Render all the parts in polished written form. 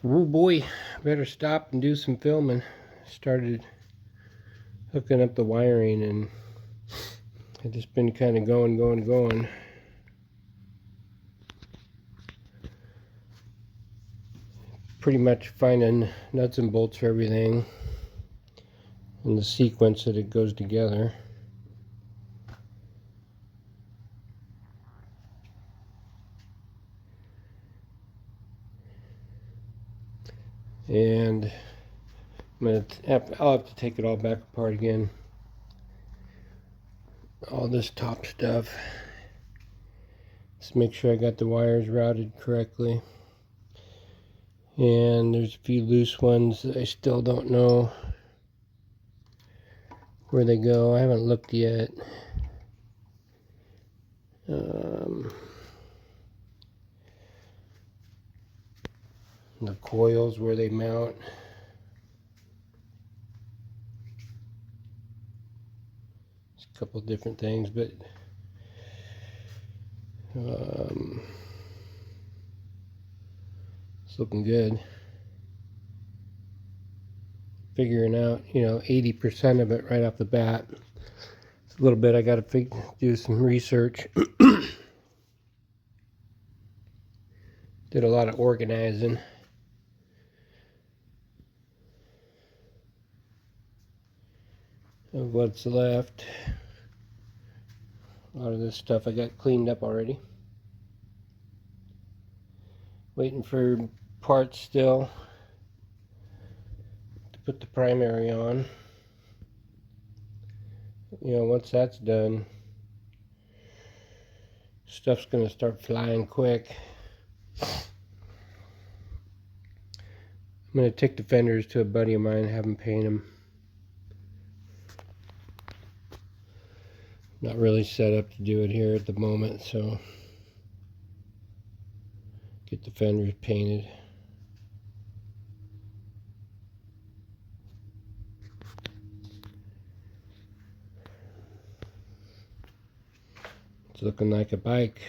Oh boy, better stop and do some filming. Started hooking up the wiring and it's just been kind of going. Pretty much finding nuts and bolts for everything in the sequence that it goes together. And I'll have to take it all back apart again. All this top stuff. Just make sure I got the wires routed correctly. And there's a few loose ones that I still don't know where they go. I haven't looked yet. The coils where they mount. It's a couple of different things, but it's looking good. Figuring out, 80% of it right off the bat. It's a little bit I got to do some research. Did a lot of organizing. Of what's left. A lot of this stuff I got cleaned up already. Waiting for parts still to put the primary on. Once that's done, stuff's gonna start flying quick. I'm gonna take the fenders to a buddy of mine, have him paint them. Not really set up to do it here at the moment, so get the fenders painted. It's looking like a bike.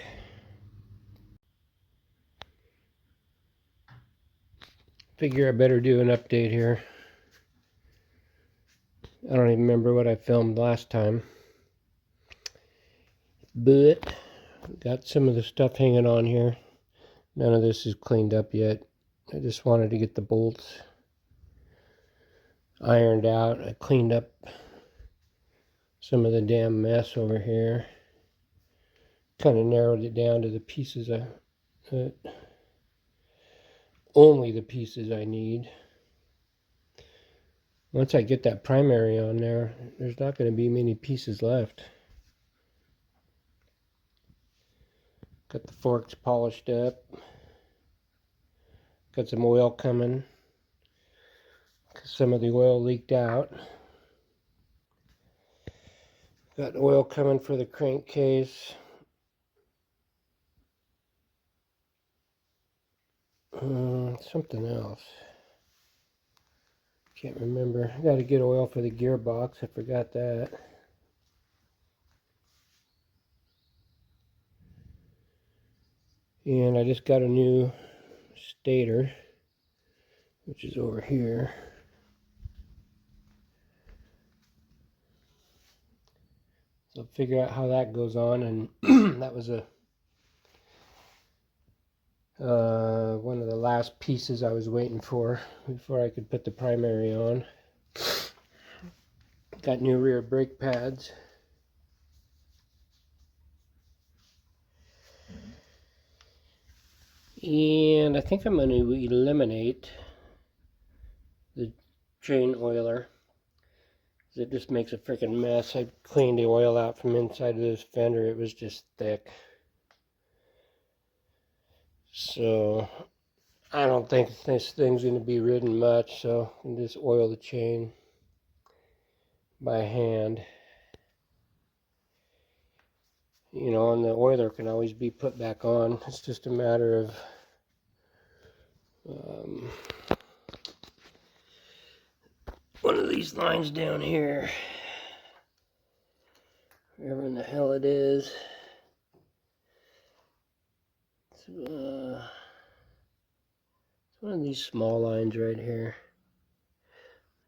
Figure I better do an update here. I don't even remember what I filmed last time. But got some of the stuff hanging on here. None of this is cleaned up yet. I just wanted to get the bolts ironed out. I cleaned up some of the damn mess over here. Kind of narrowed it down to the pieces only the pieces I need. Once I get that primary on there, there's not going to be many pieces left. Got the forks polished up. Got some oil coming. Some of the oil leaked out. Got oil coming for the crankcase. Something else. Can't remember. I got to get oil for the gearbox. I forgot that. And I just got a new stator, which is over here. So figure out how that goes on, and that was one of the last pieces I was waiting for before I could put the primary on. Got new rear brake pads. And I think I'm going to eliminate the chain oiler. It just makes a freaking mess. I cleaned the oil out from inside of this fender. It was just thick. So I don't think this thing's going to be ridden much, so I can just oil the chain by hand. And the oiler can always be put back on. It's just a matter of one of these lines down here, wherever in the hell it is. It's one of these small lines right here.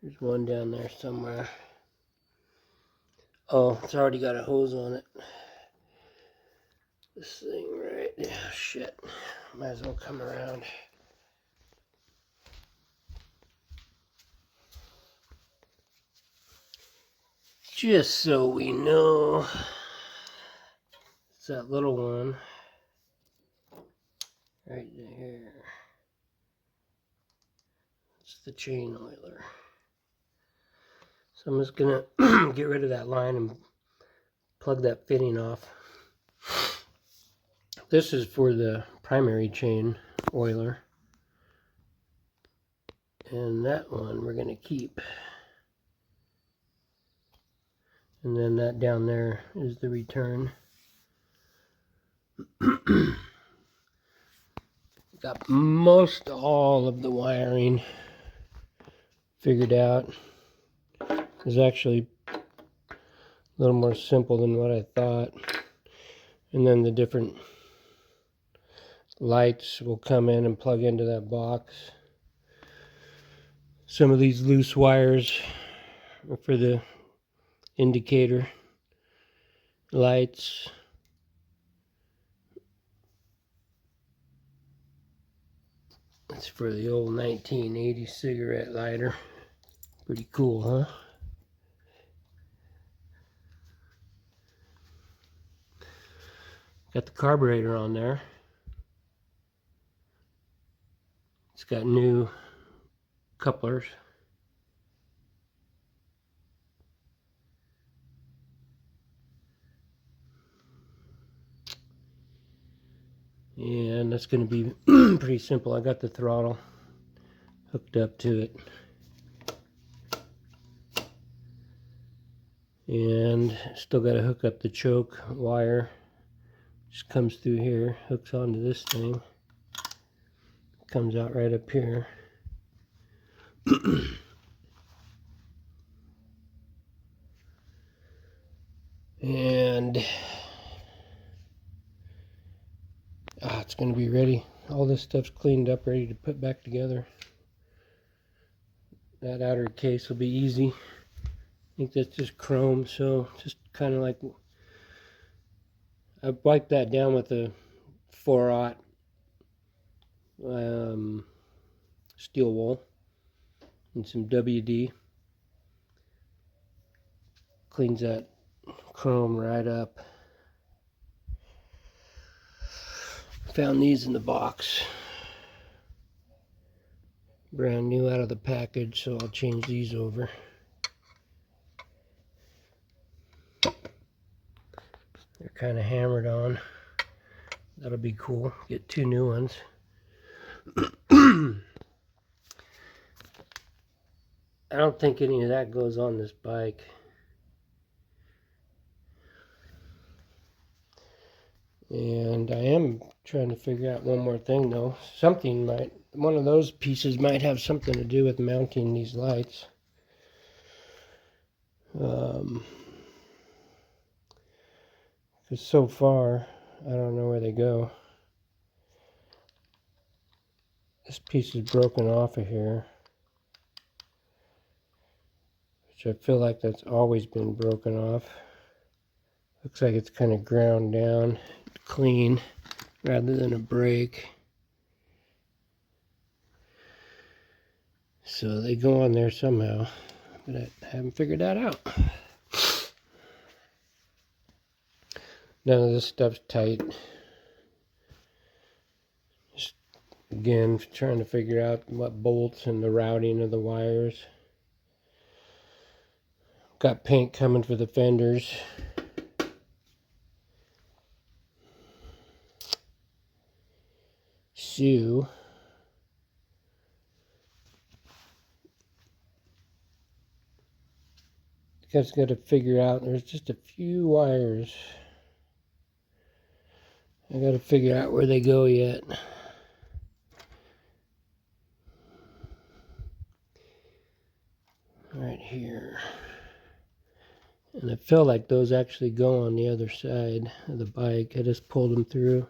There's one down there somewhere. Oh, it's already got a hose on it. This thing right, yeah, shit. Might as well come around. Just so we know, it's that little one right there. It's the chain oiler. So I'm just gonna get rid of that line and plug that fitting off. This is for the primary chain oiler. And that one we're gonna keep. And then that down there is the return. Got most all of the wiring figured out. It's actually a little more simple than what I thought. And then the different lights will come in and plug into that box. Some of these loose wires are for the indicator lights. It's for the old 1980 cigarette lighter. Pretty cool, huh? Got the carburetor on there. It's got new couplers. And that's going to be pretty simple. I got the throttle hooked up to it. And still got to hook up the choke wire. Just comes through here, hooks onto this thing. Comes out right up here. And it's going to be ready. All this stuff's cleaned up, ready to put back together. That outer case will be easy. I think that's just chrome, so just kind of like, I wiped that down with a 4/0 steel wool and some WD. Cleans that chrome right up. Found these in the box. Brand new out of the package, so I'll change these over. They're kind of hammered on. That'll be cool. Get 2 new ones. I don't think any of that goes on this bike. And I am trying to figure out one more thing though. One of those pieces might have something to do with mounting these lights. Because so far, I don't know where they go. This piece is broken off of here, which I feel like that's always been broken off. Looks like it's kind of ground down clean rather than a break. So they go on there somehow, but I haven't figured that out. None of this stuff's tight. Just, again, trying to figure out what bolts and the routing of the wires. Got paint coming for the fenders. So, guys got to figure out, there's just a few wires. I got to figure out where they go yet. Right here. And I feel like those actually go on the other side of the bike. I just pulled them through.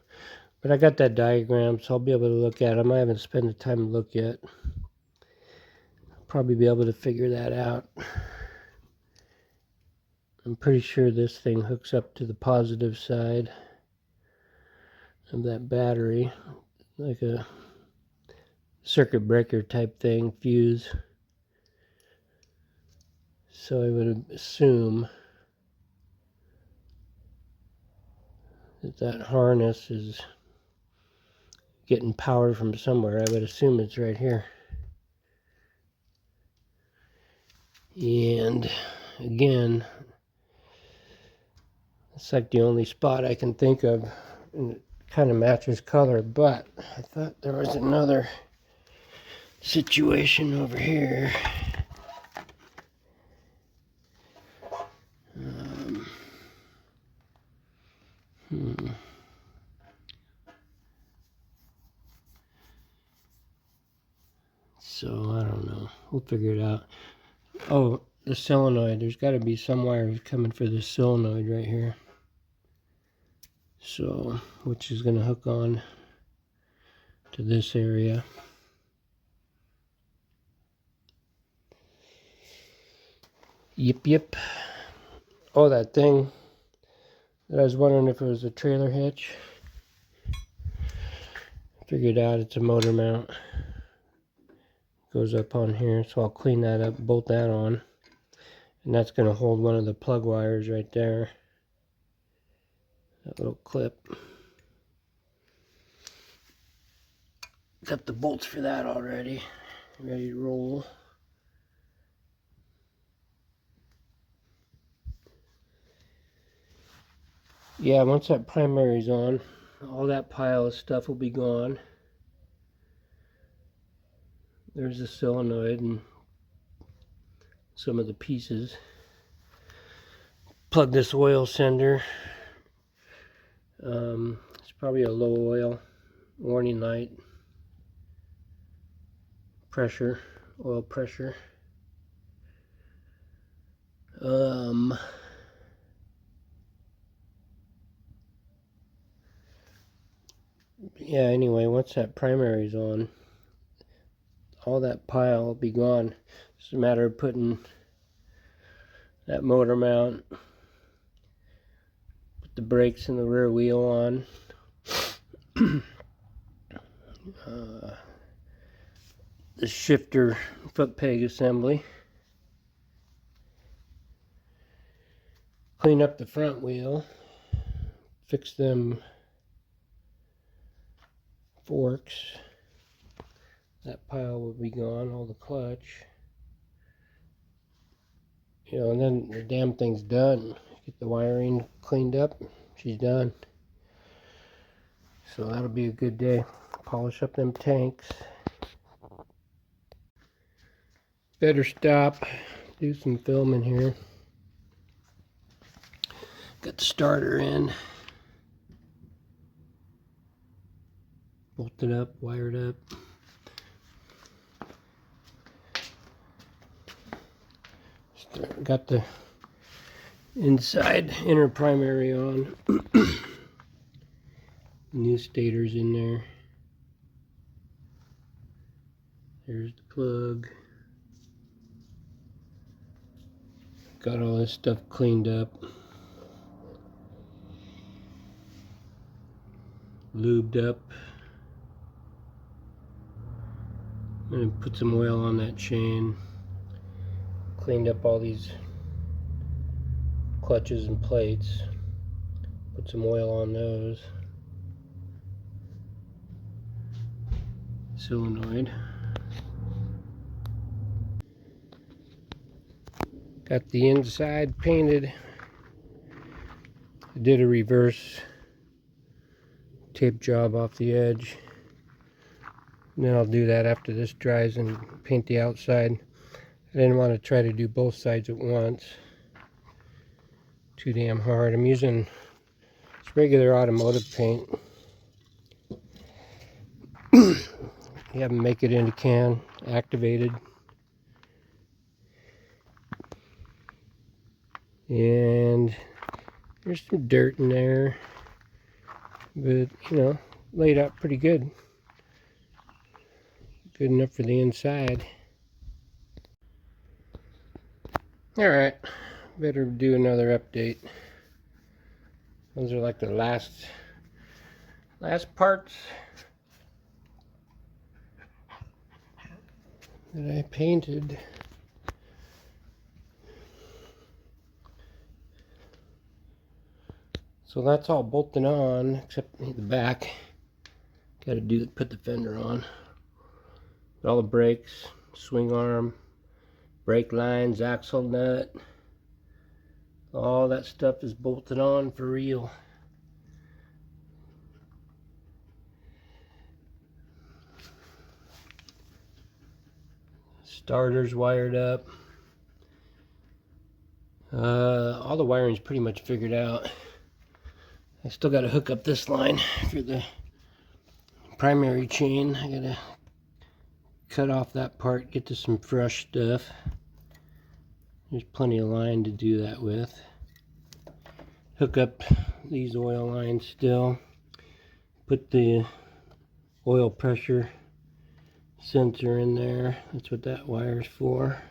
But I got that diagram, so I'll be able to look at them. I haven't spent the time to look yet. Probably be able to figure that out. I'm pretty sure this thing hooks up to the positive side of that battery, like a circuit breaker type thing, fuse. So I would assume that that harness is getting power from somewhere. I would assume it's right here. And again, it's like the only spot I can think of, and it kind of matches color, but I thought there was another situation over here. So I don't know. We'll figure it out. Oh, the solenoid. There's got to be some wires coming for this solenoid right here. So, which is going to hook on to this area. Yep. Oh, that thing that I was wondering if it was a trailer hitch. Figured out it's a motor mount. Goes up on here, so I'll clean that up, bolt that on. And that's going to hold one of the plug wires right there. That little clip. Got the bolts for that already. Ready to roll. Yeah, once that primary's on, all that pile of stuff will be gone. There's the solenoid and some of the pieces. Plug this oil sender. It's probably a low oil warning light. Pressure, oil pressure. Yeah, anyway, once that primary's on, all that pile will be gone. It's a matter of putting that motor mount, put the brakes and the rear wheel on. The shifter foot peg assembly. Clean up the front wheel. Fix them forks. That pile will be gone, all the clutch. You know, and then the damn thing's done. Get the wiring cleaned up, she's done. So that'll be a good day. Polish up them tanks. Better stop, do some filming here. Got the starter in. Bolted up, wired up. Got the inside inner primary on. New stator's in there. There's the plug. Got all this stuff cleaned up. Lubed up. I'm gonna put some oil on that chain. Cleaned up all these clutches and plates. Put some oil on those. Solenoid. Got the inside painted. I did a reverse tape job off the edge. And then I'll do that after this dries and paint the outside. I didn't want to try to do both sides at once. Too damn hard. I'm using regular automotive paint. You have them make it in a can, activated. And there's some dirt in there. But, you know, laid out pretty good. Good enough for the inside. Alright, better do another update. Those are like the last parts that I painted. So that's all bolted on except the back. Got to put the fender on. But all the brakes, swing arm, brake lines, axle nut, all that stuff is bolted on for real. Starter's wired up. All the wiring's pretty much figured out. I still got to hook up this line for the primary chain. I got to cut off that part, get to some fresh stuff. There's plenty of line to do that with. Hook up these oil lines still. Put the oil pressure sensor in there. That's what that wire's for.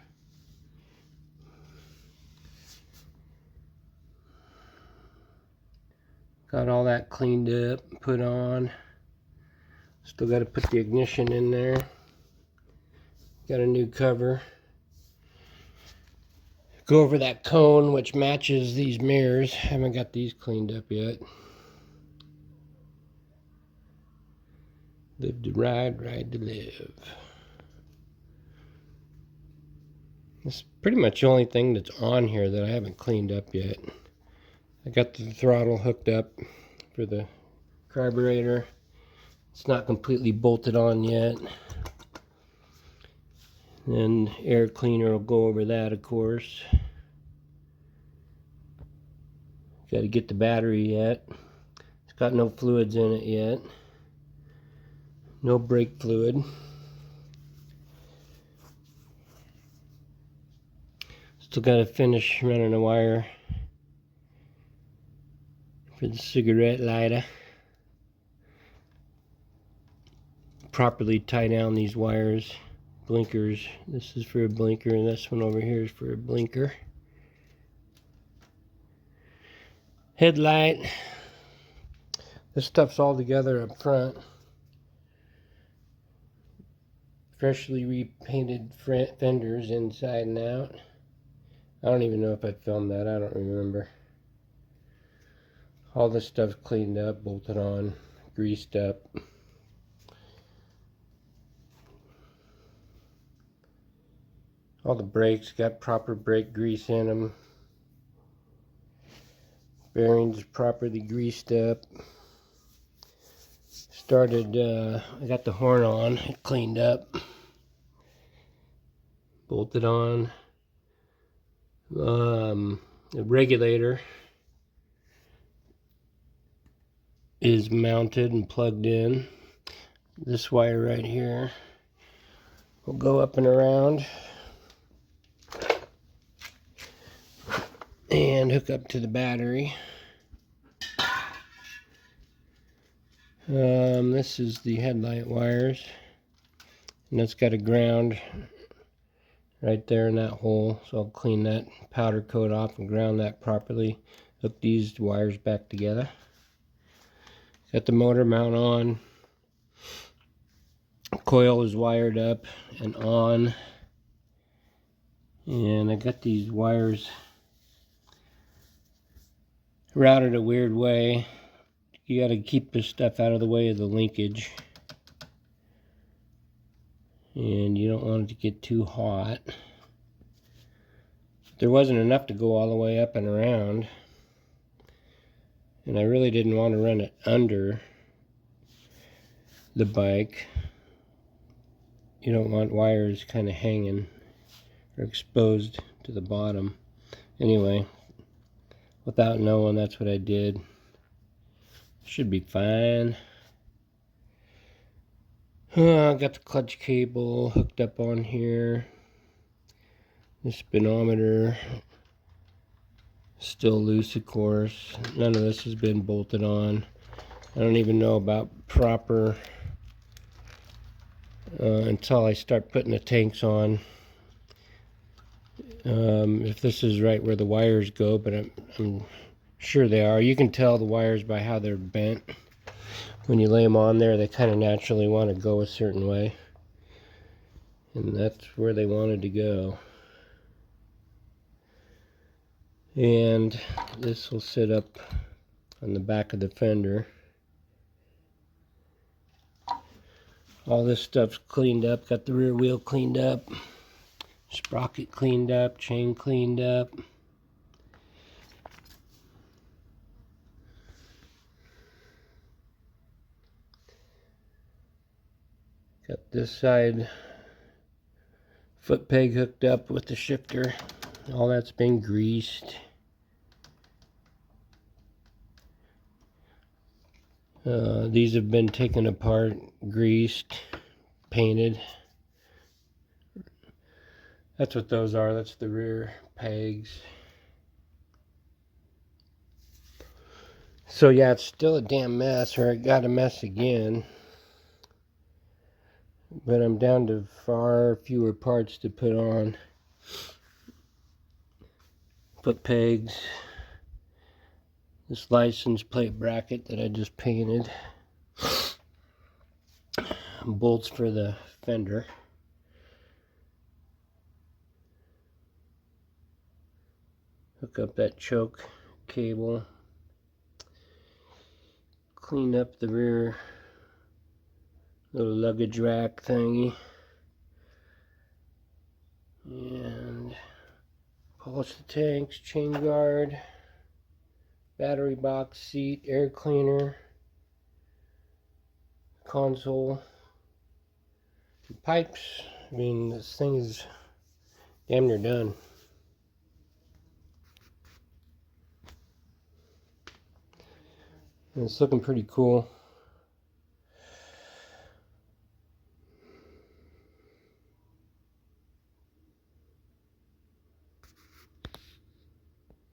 Got all that cleaned up, put on. Still got to put the ignition in there. Got a new cover. Go over that cone which matches these mirrors. Haven't got these cleaned up yet. Live to ride, ride to live. This is pretty much the only thing that's on here that I haven't cleaned up yet. I got the throttle hooked up for the carburetor. It's not completely bolted on yet. And air cleaner will go over that, of course. Got to get the battery yet. It's got no fluids in it yet. No brake fluid. Still got to finish running a wire for the cigarette lighter. Properly tie down these wires. Blinkers. This is for a blinker, and this one over here is for a blinker. Headlight. This stuff's all together up front. Freshly repainted fenders inside and out. I don't even know if I filmed that. I don't remember. All this stuff's cleaned up, bolted on, greased up. All the brakes got proper brake grease in them. Bearings properly greased up. Started, I got the horn on, it cleaned up. Bolted on. The regulator is mounted and plugged in. This wire right here will go up and around and hook up to the battery. This is the headlight wires, and that's got a ground right there in that hole, so I'll clean that powder coat off and ground that properly. Hook these wires back together. Got the motor mount on. Coil is wired up and on, and I got these wires routed a weird way. You got to keep this stuff out of the way of the linkage, and you don't want it to get too hot. There wasn't enough to go all the way up and around, and I really didn't want to run it under the bike. You don't want wires kind of hanging or exposed to the bottom. Anyway, without knowing, that's what I did. Should be fine. Got the clutch cable hooked up on here. The speedometer still loose, of course. None of this has been bolted on. I don't even know about proper until I start putting the tanks on. If this is right where the wires go, but I'm sure they are. You can tell the wires by how they're bent. When you lay them on there, they kind of naturally want to go a certain way. And that's where they wanted to go. And this will sit up on the back of the fender. All this stuff's cleaned up. Got the rear wheel cleaned up. Sprocket cleaned up. Chain cleaned up. Got this side foot peg hooked up with the shifter. All that's been greased. These have been taken apart, greased, painted. That's what those are. That's the rear pegs. So yeah, it's still a damn mess, or it got a mess again. But I'm down to far fewer parts to put on. Foot pegs. This license plate bracket that I just painted. Bolts for the fender. Hook up that choke cable. Clean up the rear little luggage rack thingy. And polish the tanks, chain guard, battery box, seat, air cleaner, console, pipes. I mean, this thing is damn near done. And it's looking pretty cool.